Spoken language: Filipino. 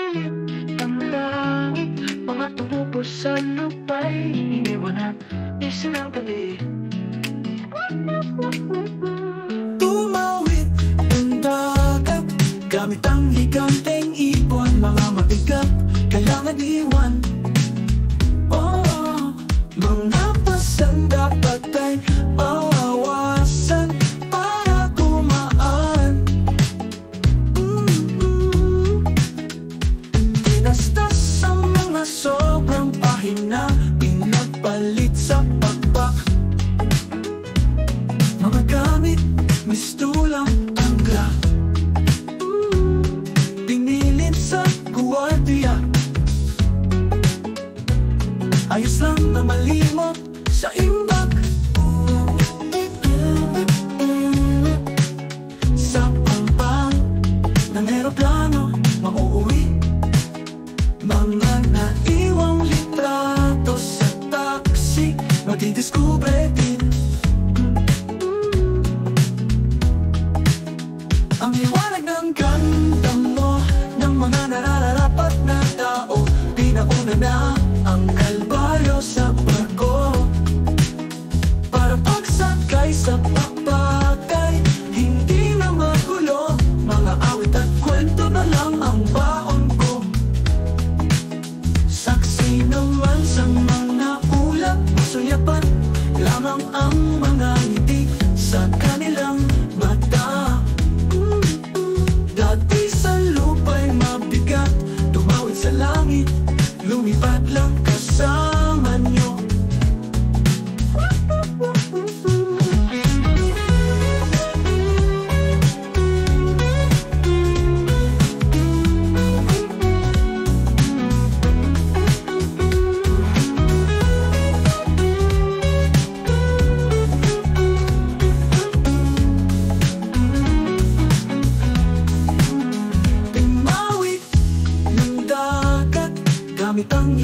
Sumisilip ang langit, mga tumubo sa lupa'y iniwan at isinanggali. Tumawid ang dagat gamit ang higanteng ibon, mga mabigat kailangan iwan. Mga pasang dapat ay bawasan para tumaan. Tinastas ang mga sobrang pahina, pinagpalit sa pakpak. Mga gamit, mistulang tangga, pinilin sa guwardiya. Ayos lang na malimot sa imbak. Sa pampang ng eroplano mauuwi, mga naiwang litrato sa taxi madidiskubre din. Ang liwanag ng ganda mo, ng mga nararapat na tao, pinauna na ang kalbaryo sa barko. Para pagsakay sa pakbagay, hindi na magulo, mga awit at kwento na lang ang baon ko. Saksi naman sa mga ulap, masuyapan lamang ang mga ngiti sa kanilang mata. Dati sa lupa'y mabigat, tumawid sa langit, lumipad lang kasama nyo. Gamit ang